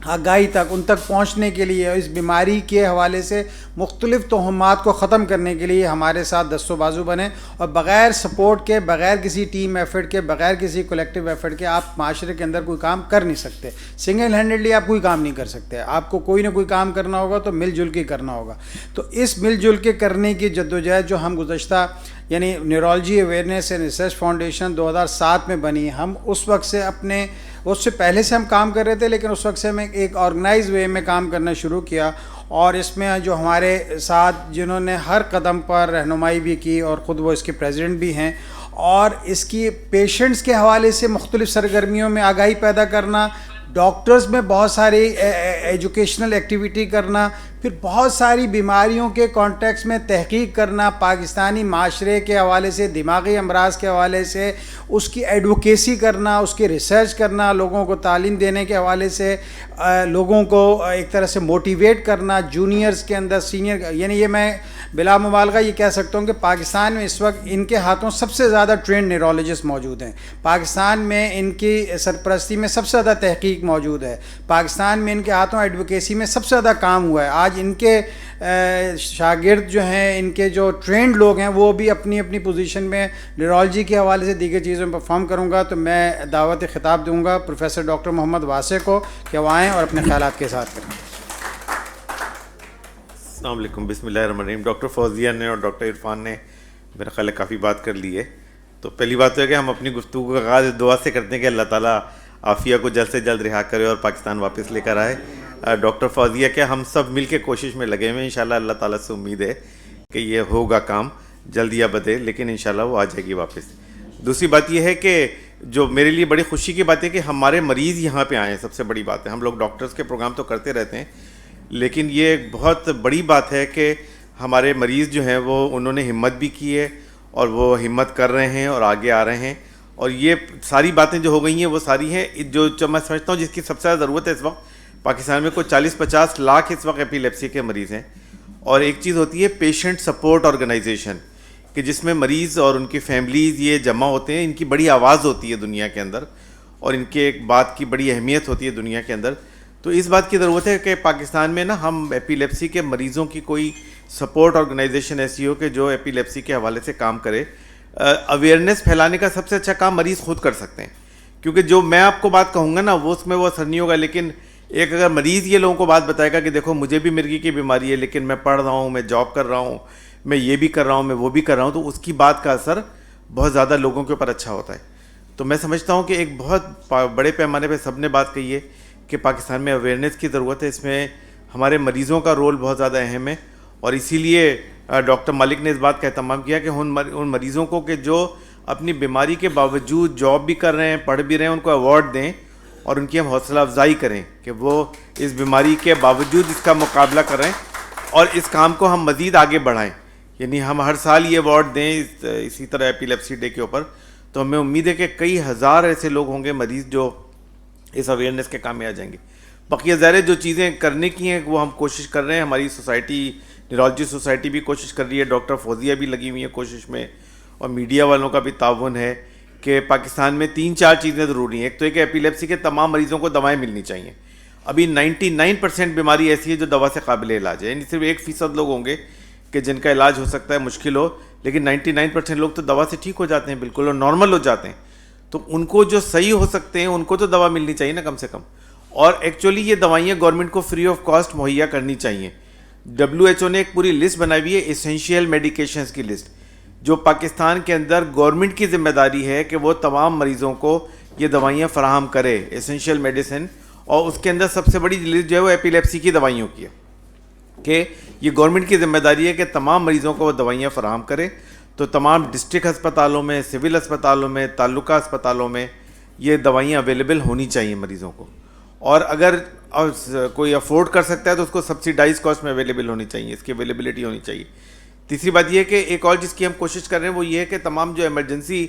آگاہی تک ان تک پہنچنے کے لیے، اس بیماری کے حوالے سے مختلف توہمات کو ختم کرنے کے لیے ہمارے ساتھ دست و بازو بنے. اور بغیر سپورٹ کے، بغیر کسی ٹیم ایفرٹ کے، بغیر کسی کولیکٹیو ایفرٹ کے آپ معاشرے کے اندر کوئی کام کر نہیں سکتے. سنگل ہینڈڈلی آپ کوئی کام نہیں کر سکتے. آپ کو کوئی نہ کوئی کام کرنا ہوگا تو مل جل کے کرنا ہوگا. تو اس مل جل کے کرنے کی جدوجہد جو ہم گزشتہ یعنی neurology awareness and research foundation 2007 میں بنی، ہم اس وقت سے اس سے پہلے سے ہم کام کر رہے تھے، لیکن اس وقت سے ہمیں ایک آرگنائز وے میں کام کرنا شروع کیا. اور اس میں جو ہمارے ساتھ جنہوں نے ہر قدم پر رہنمائی بھی کی، اور خود وہ اس کے پریزیڈنٹ بھی ہیں، اور اس کی پیشنٹس کے حوالے سے مختلف سرگرمیوں میں آگاہی پیدا کرنا، ڈاکٹرز میں بہت ساری ایجوکیشنل ایکٹیویٹی کرنا، پھر بہت ساری بیماریوں کے کانٹیکس میں تحقیق کرنا، پاکستانی معاشرے کے حوالے سے، دماغی امراض کے حوالے سے اس کی ایڈوکیسی کرنا، اس کی ریسرچ کرنا، لوگوں کو تعلیم دینے کے حوالے سے لوگوں کو ایک طرح سے موٹیویٹ کرنا، جونیئرز کے اندر سینئر، یعنی یہ میں بلا مبالغہ یہ کہہ سکتا ہوں کہ پاکستان میں اس وقت ان کے ہاتھوں سب سے زیادہ ٹرینڈ نیورولوجسٹ موجود ہیں، پاکستان میں ان کی سرپرستی میں سب سے زیادہ تحقیق موجود ہے، پاکستان میں ان کے ہاتھوں ایڈوکیسی میں سب سے زیادہ کام ہوا ہے. آج ان کے شاگرد جو ہیں، ان کے جو ٹرینڈ لوگ ہیں، وہ بھی اپنی اپنی پوزیشن میں نیورولوجی کے حوالے سے دیگر چیزوں میں پرفارم کروں گا. تو میں دعوت خطاب دوں گا پروفیسر ڈاکٹر محمد واسع کو کہ وہ آئیں اور اپنے خیالات کے ساتھ کریں. السلام علیکم. بسم اللہ الرحمن الرحیم. ڈاکٹر فوزیہ نے اور ڈاکٹر عرفان نے میرا خیال ہے کافی بات کر لی ہے. تو پہلی بات تو ہے کہ ہم اپنی گفتگو کا آغاز دعا سے کرتے ہیں کہ اللہ تعالیٰ عافیہ کو جلد سے جلد رہا کرے اور پاکستان واپس لے کر آئے. ڈاکٹر فوزیہ کیا ہم سب مل کے کوشش میں لگے ہوئے ہیں. انشاءاللہ اللہ تعالیٰ سے امید ہے کہ یہ ہوگا کام جلد یا بدے، لیکن انشاءاللہ وہ آ جائے گی واپس. دوسری بات یہ ہے کہ جو میرے لیے بڑی خوشی کی بات ہے کہ ہمارے مریض یہاں پہ آئے ہیں. سب سے بڑی بات ہے، ہم لوگ ڈاکٹرز کے پروگرام تو کرتے رہتے ہیں، لیکن یہ ایک بہت بڑی بات ہے کہ ہمارے مریض جو ہیں وہ انہوں نے ہمت بھی کی ہے اور وہ ہمت کر رہے ہیں اور آگے آ رہے ہیں. اور یہ ساری باتیں جو ہو گئی ہیں وہ ساری ہیں جو میں سمجھتا ہوں جس کی سب سے زیادہ ضرورت ہے اس وقت. پاکستان میں کوئی 40-50 لاکھ اس وقت ایپیلیپسی کے مریض ہیں. اور ایک چیز ہوتی ہے پیشنٹ سپورٹ آرگنائزیشن، کہ جس میں مریض اور ان کی فیملیز یہ جمع ہوتے ہیں. ان کی بڑی آواز ہوتی ہے دنیا کے اندر اور ان کے ایک بات کی بڑی اہمیت ہوتی ہے دنیا کے اندر. تو اس بات کی ضرورت ہے کہ پاکستان میں نا ہم ایپیلیپسی کے مریضوں کی کوئی سپورٹ آرگنائزیشن ایسی ہو کہ جو ایپیلیپسی کے حوالے سے کام کرے. اویئرنیس پھیلانے کا سب سے اچھا کام مریض خود کر سکتے ہیں، کیونکہ جو میں آپ کو بات کہوں گا نا وہ اس میں وہ اثر نہیں ہوگا. لیکن ایک اگر مریض یہ لوگوں کو بات بتائے گا کہ دیکھو مجھے بھی مرگی کی بیماری ہے لیکن میں پڑھ رہا ہوں، میں جاب کر رہا ہوں، میں یہ بھی کر رہا ہوں، میں وہ بھی کر رہا ہوں، تو اس کی بات کا اثر بہت زیادہ لوگوں کے اوپر اچھا ہوتا ہے. تو میں سمجھتا ہوں کہ ایک بہت بڑے پیمانے پہ سب نے بات کہی ہے کہ پاکستان میں اویئرنیس کی ضرورت ہے. اس میں ہمارے مریضوں کا رول بہت زیادہ اہم ہے اور اسی لیے ڈاکٹر مالک نے اس بات کا اہتمام کیا کہ ان مریضوں کو کہ جو اپنی بیماری کے باوجود جاب بھی کر رہے ہیں، پڑھ بھی رہے ہیں، ان کو ایوارڈ دیں اور ان کی ہم حوصلہ افزائی کریں کہ وہ اس بیماری کے باوجود اس کا مقابلہ کریں اور اس کام کو ہم مزید آگے بڑھائیں. یعنی ہم ہر سال یہ ایوارڈ دیں اسی طرح ایپیلیپسی ڈے کے اوپر. تو ہمیں امید ہے کہ کئی ہزار ایسے لوگ ہوں گے مریض جو اس اویئرنیس کے کام میں آ جائیں گے. بقیہ ظاہر جو چیزیں کرنے کی ہیں وہ ہم کوشش کر رہے ہیں. ہماری سوسائٹی نیورولوجی سوسائٹی بھی کوشش کر رہی ہے، ڈاکٹر فوزیہ بھی لگی ہوئی ہیں کوشش میں، اور میڈیا والوں کا بھی تعاون ہے کہ پاکستان میں 3-4 چیزیں ضروری ہیں. ایک تو ہے کہ ایپیلیپسی کے تمام مریضوں کو دوائیں ملنی چاہیے. ابھی 99% بیماری ایسی ہے جو دوا سے قابل علاج ہے. یعنی صرف 1% لوگ ہوں گے کہ جن کا علاج ہو سکتا ہے مشکل ہو، لیکن 99% لوگ تو دوا سے ٹھیک ہو جاتے ہیں بالکل اور نارمل ہو جاتے ہیں. تو ان کو جو صحیح ہو سکتے ہیں ان کو تو دوا ملنی چاہیے نا کم سے کم. اور ایکچولی یہ دوائیاں گورنمنٹ کو فری آف کاسٹ مہیا کرنی چاہیے. WHO نے ایک پوری لسٹ بنائی ہوئی ہے ایسینشیل میڈیکیشنز کی لسٹ، جو پاکستان کے اندر گورنمنٹ کی ذمہ داری ہے کہ وہ تمام مریضوں کو یہ دوائیاں فراہم کرے، ایسینشیل میڈیسن. اور اس کے اندر سب سے بڑی لسٹ جو ہے وہ ایپیلیپسی کی دوائیوں کی ہے کہ یہ گورنمنٹ کی ذمہ داری ہے کہ تمام مریضوں کو وہ دوائیاں فراہم کرے. تو تمام ڈسٹرکٹ ہسپتالوں میں، سول ہسپتالوں میں، تعلقہ ہسپتالوں میں یہ دوائیاں اویلیبل ہونی چاہیے مریضوں کو. اور اگر کوئی افورڈ کر سکتا ہے تو اس کو سبسیڈائز کاسٹ میں اویلیبل ہونی چاہیے، اس کی اویلیبلٹی ہونی چاہیے. تیسری بات یہ ہے کہ ایک اور جس کی ہم کوشش کر رہے ہیں وہ یہ ہے کہ تمام جو ایمرجنسی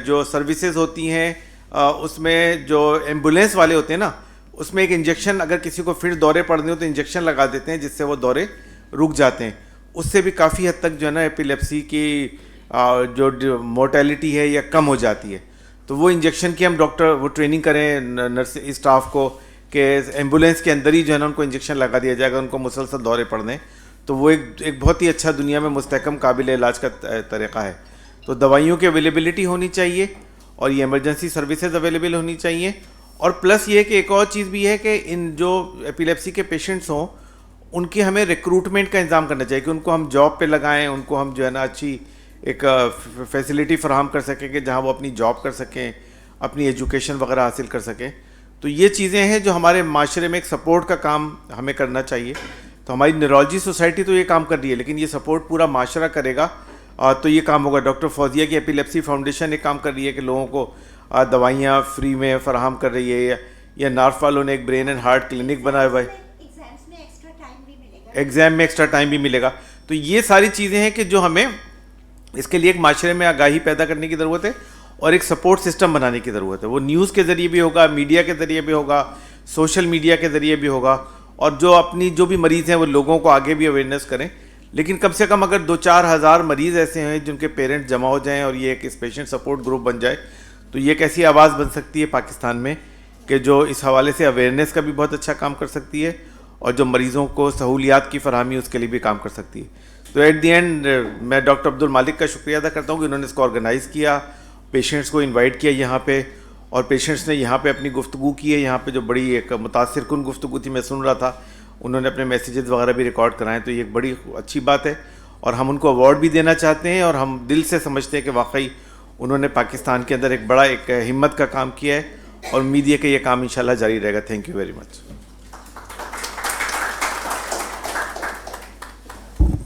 جو سروسز ہوتی ہیں اس میں جو ایمبولینس والے ہوتے ہیں نا، اس میں ایک انجیکشن اگر کسی کو پھر دورے پڑنے ہو تو انجیکشن لگا دیتے ہیں جس سے وہ دورے رک جاتے ہیں. اس سے بھی کافی حد تک جو ہے نا ایپیلیپسی کی جو مورٹیلٹی ہے یا کم ہو جاتی ہے. تو وہ انجیکشن کی ہم ڈاکٹر وہ ٹریننگ کریں نرس اسٹاف کو کہ ایمبولینس کے اندر ہی جو ہے نا ان کو انجیکشن لگا دیا جائے گا ان کو مسلسل دورے پڑ دیں. تو وہ ایک بہت ہی اچھا دنیا میں مستحکم قابل علاج کا طریقہ ہے. تو دوائیوں کی اویلیبلٹی ہونی چاہیے اور یہ ایمرجنسی سروسز اویلیبل ہونی چاہیے. اور پلس یہ کہ ایک اور چیز بھی ہے کہ ان جو ایپیلیپسی کے پیشنٹس ہوں ان کی ہمیں ریکروٹمنٹ کا انتظام کرنا چاہیے کہ ان کو ہم جاب پہ لگائیں، ان کو ہم جو ہے نا اچھی ایک فیسلٹی فراہم کر سکیں کہ جہاں وہ اپنی جاب کر سکیں، اپنی ایجوکیشن وغیرہ حاصل کر سکیں. تو یہ چیزیں ہیں جو ہمارے معاشرے میں ایک سپورٹ کا کام ہمیں کرنا چاہیے. تو ہماری نیورولوجی سوسائٹی تو یہ کام کر رہی ہے لیکن یہ سپورٹ پورا معاشرہ کرے گا تو یہ کام ہوگا. ڈاکٹر فوزیہ کی ایپیلیپسی فاؤنڈیشن ایک کام کر رہی ہے کہ لوگوں کو دوائیاں فری میں فراہم کر رہی ہے، یا نارف والوں نے ایک برین اینڈ ہارٹ کلینک بنایا ہوا ہے. ایگزام میں ایکسٹرا ٹائم بھی ملے گا. تو یہ ساری چیزیں ہیں کہ جو ہمیں اس کے لیے ایک معاشرے میں آگاہی پیدا کرنے کی ضرورت ہے اور ایک سپورٹ سسٹم بنانے کی ضرورت ہے. وہ نیوز کے ذریعے بھی ہوگا, میڈیا کے ذریعے بھی ہوگا, سوشل میڈیا کے ذریعے بھی ہوگا, اور جو اپنی جو بھی مریض ہیں وہ لوگوں کو آگے بھی اویئرنیس کریں. لیکن کم سے کم اگر 2-4 ہزار مریض ایسے ہیں جن کے پیرنٹ جمع ہو جائیں اور یہ ایک پیشنٹ سپورٹ گروپ بن جائے تو یہ ایک ایسی آواز بن سکتی ہے پاکستان میں کہ جو اس حوالے سے اویئرنیس کا بھی بہت اچھا کام کر سکتی ہے اور جو مریضوں کو سہولیات کی فراہمی اس کے لیے بھی کام کر سکتی ہے. تو ایٹ دی اینڈ میں ڈاکٹر عبد المالک کا شکریہ ادا کرتا ہوں کہ انہوں نے اس کو آرگنائز کیا, پیشنٹس کو انوائٹ کیا یہاں پہ, اور پیشنٹس نے یہاں پہ اپنی گفتگو کی ہے. یہاں پہ جو بڑی ایک متاثر کن گفتگو تھی, میں سن رہا تھا, انہوں نے اپنے میسیجز وغیرہ بھی ریکارڈ کرائے, تو یہ ایک بڑی اچھی بات ہے اور ہم ان کو ایوارڈ بھی دینا چاہتے ہیں. اور ہم دل سے سمجھتے ہیں کہ واقعی انہوں نے پاکستان کے اندر ایک بڑا ایک ہمت کا کام کیا ہے اور امید ہے کہ یہ کام انشاءاللہ جاری رہے گا. Thank you very much.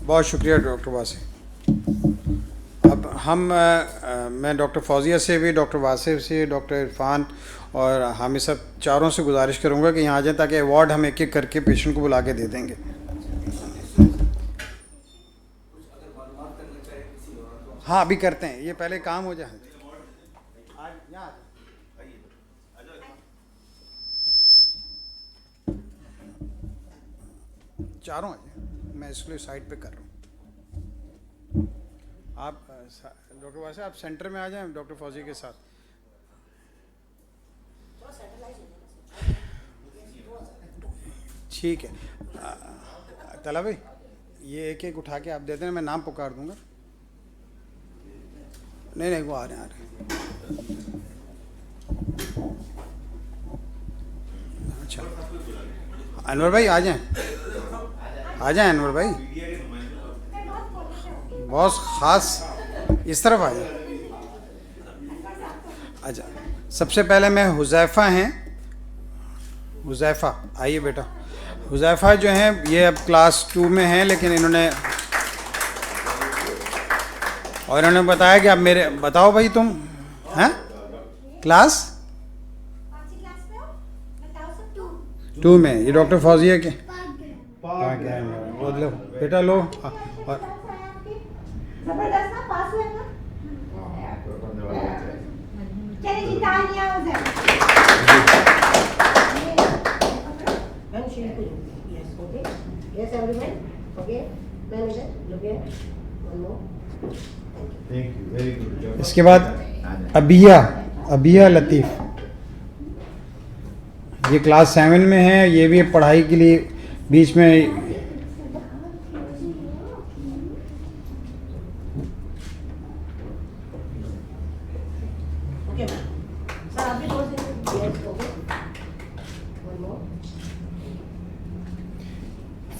بہت شکریہ ڈاکٹر واسف. اب میں ڈاکٹر فوزیہ سے بھی, ڈاکٹر واسف سے, ڈاکٹر عرفان اور حامد صاحب چاروں سے گزارش کروں گا کہ یہاں آ جائیں تاکہ ایوارڈ ہم ایک ایک کر کے پیشنٹ کو بلا کے دے دیں گے. ہاں ابھی کرتے ہیں, یہ پہلے کام ہو جائے. چاروں آ جائیں, میں اس لیے سائڈ پہ کر رہا ہوں. آپ ڈاکٹر واسف آپ سینٹر میں آ جائیں ڈاکٹر فوزی کے ساتھ. ٹھیک ہے طلحہ بھائی, یہ ایک ایک اٹھا کے آپ دیتے ہیں, میں نام پکار دوں گا. نہیں وہ آ رہے ہیں. اچھا انور بھائی آ جائیں انور بھائی, بہت خاص اس طرف آ جائیں. اچھا سب سے پہلے میں حذیفہ ہیں, حذیفہ آئیے بیٹا. حذیفہ جو ہیں یہ اب کلاس 2 میں ہیں, لیکن انہوں نے بتایا کہ اب میرے بتاؤ بھائی تم ہیں کلاس 2 میں. یہ ڈاکٹر فوزیہ کے لو بیٹا لو. اور اس کے بعد ابیہ لطیف, یہ کلاس 7 میں ہے. یہ بھی پڑھائی کے لیے بیچ میں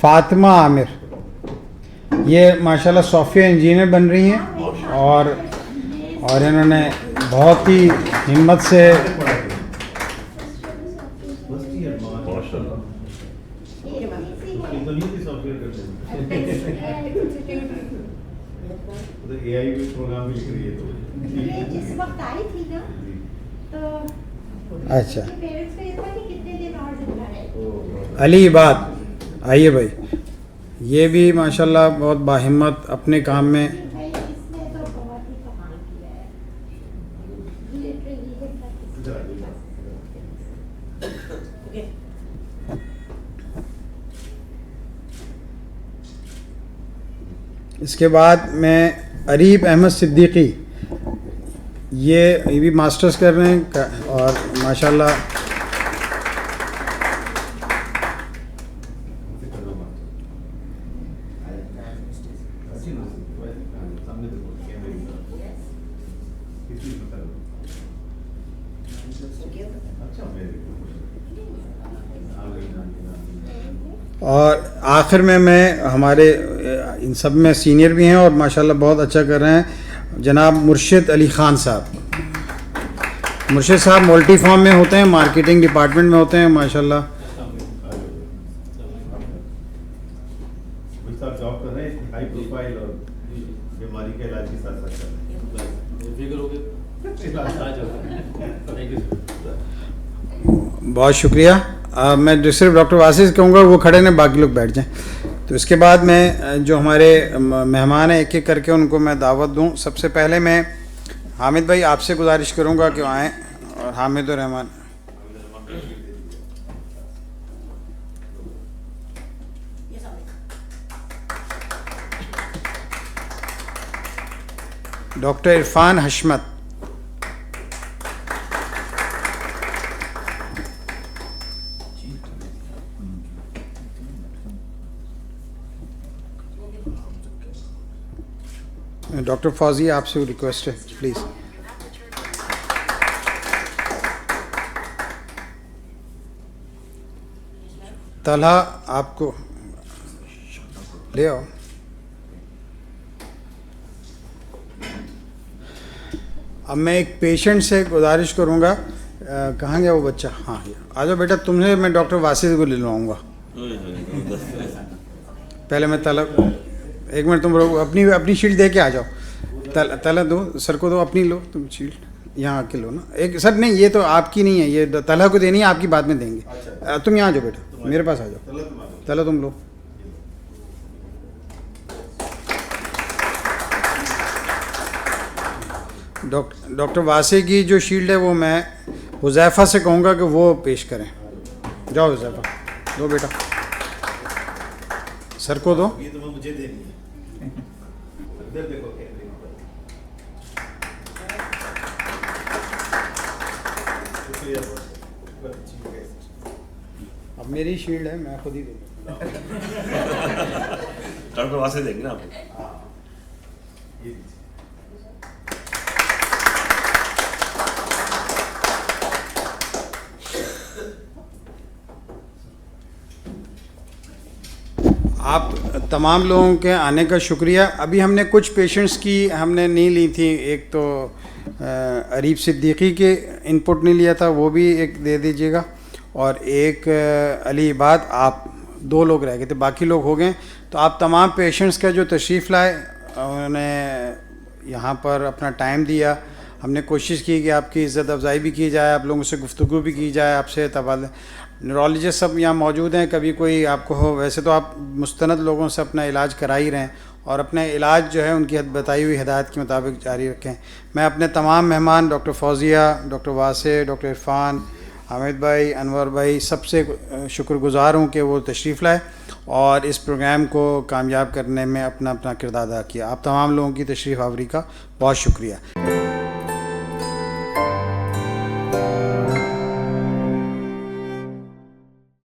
فاطمہ عامر, یہ ماشاءاللہ سافٹ ویئر انجینئر بن رہی ہیں اور انہوں نے بہت ہی ہمت سے اچھا علی عباد آئیے بھائی, یہ بھی ماشاءاللہ بہت باہمت اپنے کام میں. اس کے بعد میں عریب احمد صدیقی, یہ بھی ماسٹرز کر رہے ہیں اور ماشاءاللہ اور آخر میں ہمارے ان سب میں سینئر بھی ہیں اور ماشاءاللہ بہت اچھا کر رہے ہیں جناب مرشد علی خان صاحب. مرشد صاحب مولٹی فارم میں ہوتے ہیں, مارکیٹنگ ڈپارٹمنٹ میں ہوتے ہیں ماشاءاللہ. بہت شکریہ. میں صرف ڈاکٹر واسف کہوں گا, وہ کھڑے ہیں, باقی لوگ بیٹھ جائیں. تو اس کے بعد میں جو ہمارے مہمان ہیں ایک ایک کر کے ان کو میں دعوت دوں. سب سے پہلے میں حامد بھائی آپ سے گزارش کروں گا کہ آئیں, اور حامد الرحمان. ڈاکٹر عرفان حشمت. ڈاکٹر فوزیہ آپ سے ریکویسٹ ہے پلیز. طلحہ آپ کو لے آؤ. اب میں ایک پیشنٹ سے گزارش کروں گا, کہاں گیا وہ بچہ؟ ہاں آ جاؤ بیٹا, تم سے میں ڈاکٹر واسد کو لے لوں گا. پہلے میں طلب ایک منٹ تم اپنی شیلڈ دے کے آ جاؤ. طلحہ دو سر کو, دو اپنی لو تم شیلڈ, یہاں آ کے لو نا. ایک سر نہیں, یہ تو آپ کی نہیں ہے, یہ طلحہ کو دینی ہے, آپ کی بعد میں دیں گے. تم یہاں آ جاؤ بیٹا, میرے پاس آ جاؤ. طلحہ تم لو. ڈاکٹر واسع کی جو شیلڈ ہے وہ میں حذیفہ سے کہوں گا کہ وہ پیش کریں. جاؤ حذیفہ, دو بیٹا, سر کو دو. اب میری شیلڈ ہے, میں خود ہی دوں گا. ڈاکٹر واسع دیں گے نا آپ کو. آپ تمام لوگوں کے آنے کا شکریہ. ابھی ہم نے کچھ پیشنٹس کی ہم نے نہیں لی تھی. ایک تو عریب صدیقی کے ان پٹ نہیں لیا تھا, وہ بھی ایک دے دیجیے گا. اور ایک علی عباد, آپ 2 لوگ رہ گئے تھے, باقی لوگ ہو گئے. تو آپ تمام پیشنٹس کا جو تشریف لائے, انہوں نے یہاں پر اپنا ٹائم دیا. ہم نے کوشش کی کہ آپ کی عزت افزائی بھی کی جائے, آپ لوگوں سے گفتگو بھی کی جائے, آپ سے تبادلہ. نیورولوجسٹ سب یہاں موجود ہیں, کبھی کوئی آپ کو ہو, ویسے تو آپ مستند لوگوں سے اپنا علاج کرا ہی رہے ہیں, اور اپنا علاج جو ہے ان کی بتائی ہوئی ہدایت کے مطابق جاری رکھیں. میں اپنے تمام مہمان ڈاکٹر فوزیہ, ڈاکٹر واسع, ڈاکٹر عرفان, حامد بھائی, انور بھائی, سب سے شکر گزار ہوں کہ وہ تشریف لائے اور اس پروگرام کو کامیاب کرنے میں اپنا کردار ادا کیا. آپ تمام لوگوں کی تشریف آوری کا بہت شکریہ.